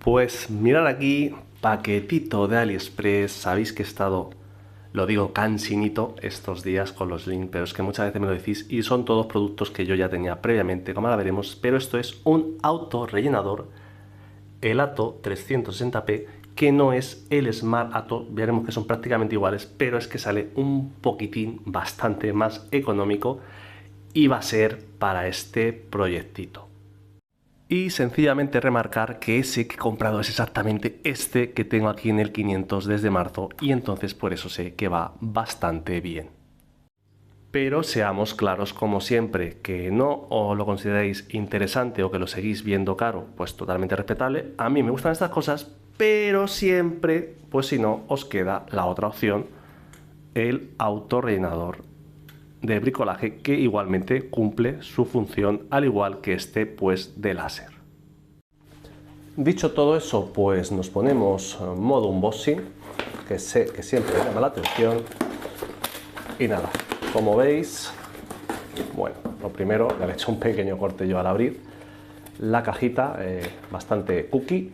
Pues mirad aquí, paquetito de AliExpress. Sabéis que he estado, lo digo, cansinito estos días con los links, pero es que muchas veces me lo decís y son todos productos que yo ya tenía previamente, como ahora veremos, pero esto es un autorrellenador, el Ato 360p, que no es el Smart Ato. Veremos que son prácticamente iguales, pero es que sale un poquitín bastante más económico y va a ser para este proyectito. Y sencillamente remarcar que ese que he comprado es exactamente este que tengo aquí en el 500 desde marzo, y entonces por eso sé que va bastante bien. Pero seamos claros como siempre, que no os lo consideréis interesante o que lo seguís viendo caro, pues totalmente respetable. A mí me gustan estas cosas, pero siempre, pues si no, os queda la otra opción, el autorrellenador de bricolaje, que igualmente cumple su función al igual que este pues de láser. Dicho todo eso, pues nos ponemos modo unboxing, que sé que siempre llama la atención. Y nada, como veis, bueno, lo primero, le he hecho un pequeño corte yo al abrir la cajita, bastante cookie.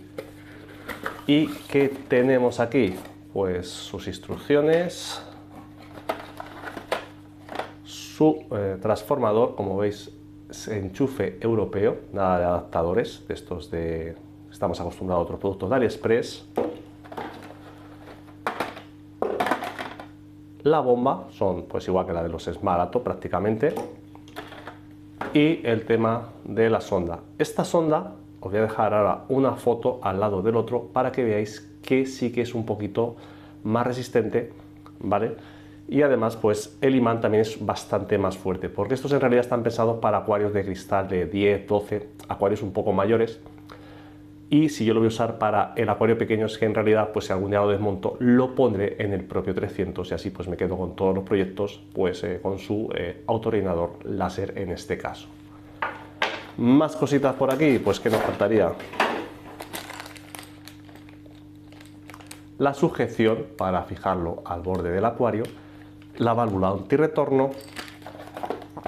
¿Y qué tenemos aquí? Pues sus instrucciones, su transformador, como veis, es enchufe europeo, nada de adaptadores de estos de... Estamos acostumbrados a otros productos de AliExpress. La bomba son pues igual que la de los Smart Ato prácticamente. Y el tema de la sonda. Esta sonda, os voy a dejar ahora una foto al lado del otro para que veáis que sí que es un poquito más resistente, ¿vale? Y además pues el imán también es bastante más fuerte, porque estos en realidad están pensados para acuarios de cristal de 10, 12, acuarios un poco mayores. Y si yo lo voy a usar para el acuario pequeño, es que en realidad pues si algún día lo desmonto, lo pondré en el propio 300 y así pues me quedo con todos los proyectos pues con su autorrellenador láser en este caso. Más cositas por aquí, pues que nos faltaría la sujeción para fijarlo al borde del acuario, la válvula antirretorno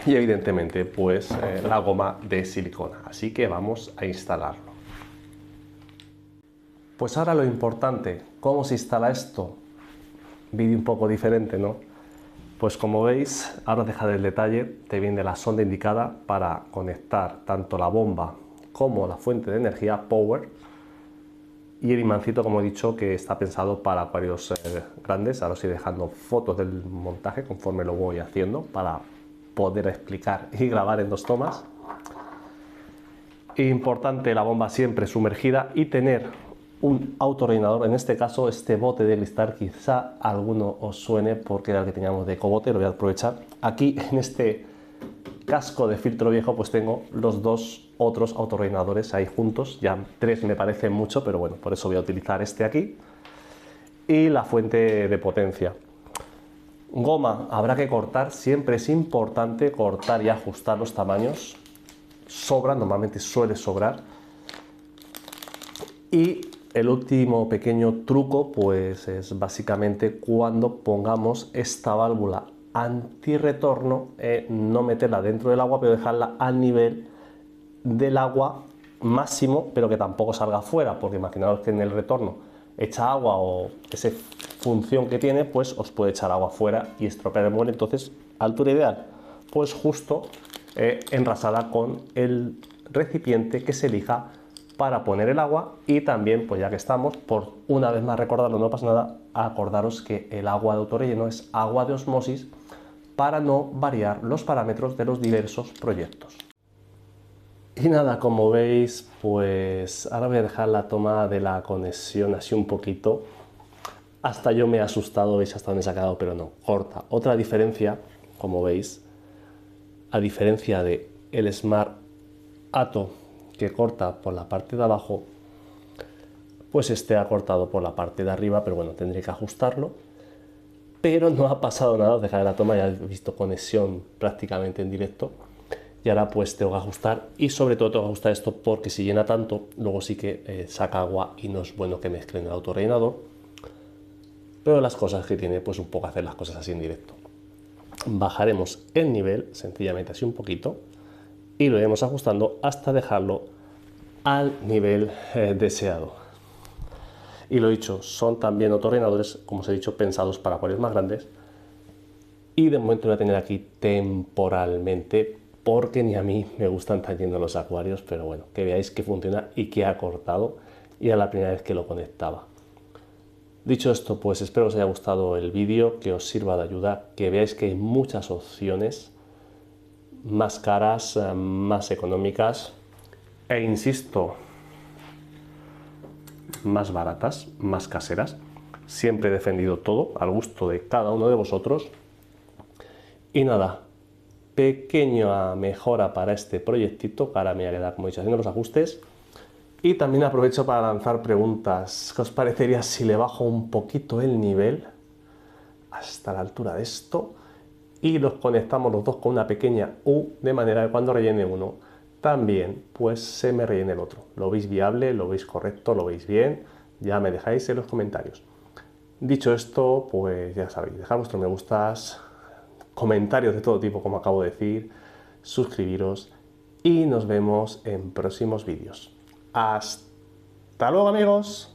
y evidentemente pues la goma de silicona. Así que vamos a instalarlo. Pues ahora lo importante, ¿cómo se instala esto? Vídeo un poco diferente, ¿no? Pues como veis, ahora os dejaré el detalle, te viene la sonda indicada para conectar tanto la bomba como la fuente de energía Power, y el imancito, como he dicho, que está pensado para acuarios grandes. Ahora os iré dejando fotos del montaje conforme lo voy haciendo para poder explicar y grabar en 2 tomas. Importante, la bomba siempre sumergida y tener un autorrellenador, en este caso este bote de cristal, quizá alguno os suene porque era el que teníamos de ecobote, lo voy a aprovechar. Aquí en este casco de filtro viejo pues tengo los 2 otros autorrellenadores ahí juntos, ya 3 me parece mucho, pero bueno, por eso voy a utilizar este aquí. Y la fuente de potencia. Goma habrá que cortar, siempre es importante cortar y ajustar los tamaños. Sobra, normalmente suele sobrar. Y el último pequeño truco pues es básicamente cuando pongamos esta válvula antirretorno, no meterla dentro del agua, pero dejarla al nivel del agua máximo, pero que tampoco salga fuera, porque imaginaos que en el retorno echa agua o esa función que tiene, pues os puede echar agua fuera y estropear el mueble. Entonces, altura ideal, pues justo enrasada con el recipiente que se elija para poner el agua. Y también, pues ya que estamos, por una vez más recordarlo, no pasa nada, acordaros que el agua de autorrelleno es agua de osmosis para no variar los parámetros de los diversos proyectos. Y nada, como veis, pues ahora voy a dejar la toma de la conexión así un poquito. Hasta yo me he asustado, veis hasta dónde se ha quedado, pero no, corta. Otra diferencia, como veis, a diferencia de el Smart Ato, que corta por la parte de abajo, pues este ha cortado por la parte de arriba, pero bueno, tendré que ajustarlo. Pero no ha pasado nada, os dejaré la toma, ya he visto conexión prácticamente en directo. Y ahora pues tengo que ajustar, y sobre todo tengo que ajustar esto porque si llena tanto, luego sí que saca agua y no es bueno que mezclen el autorrellenador. Pero las cosas que tiene pues un poco hacer las cosas así en directo. Bajaremos el nivel, sencillamente así un poquito, y lo iremos ajustando hasta dejarlo al nivel deseado. Y lo dicho, son también otorrinadores, como os he dicho, pensados para acuarios más grandes. Y de momento voy a tener aquí temporalmente, porque ni a mí me gustan tan llenos los acuarios, pero bueno, que veáis que funciona y que ha cortado, y era la primera vez que lo conectaba. Dicho esto, pues espero que os haya gustado el vídeo, que os sirva de ayuda, que veáis que hay muchas opciones, más caras, más económicas, e insisto, más baratas, más caseras. Siempre he defendido todo al gusto de cada uno de vosotros. Y nada, pequeña mejora para este proyectito, que ahora me voy a quedar, como he dicho, haciendo los ajustes. Y también aprovecho para lanzar preguntas. ¿Qué os parecería si le bajo un poquito el nivel hasta la altura de esto y los conectamos los dos con una pequeña U, de manera que cuando rellene uno también pues se me rellene el otro? ¿Lo veis viable? ¿Lo veis correcto? ¿Lo veis bien? Ya me dejáis en los comentarios. Dicho esto, pues ya sabéis, dejad vuestros me gustas, comentarios de todo tipo, como acabo de decir, suscribiros y nos vemos en próximos vídeos. ¡Hasta luego, amigos!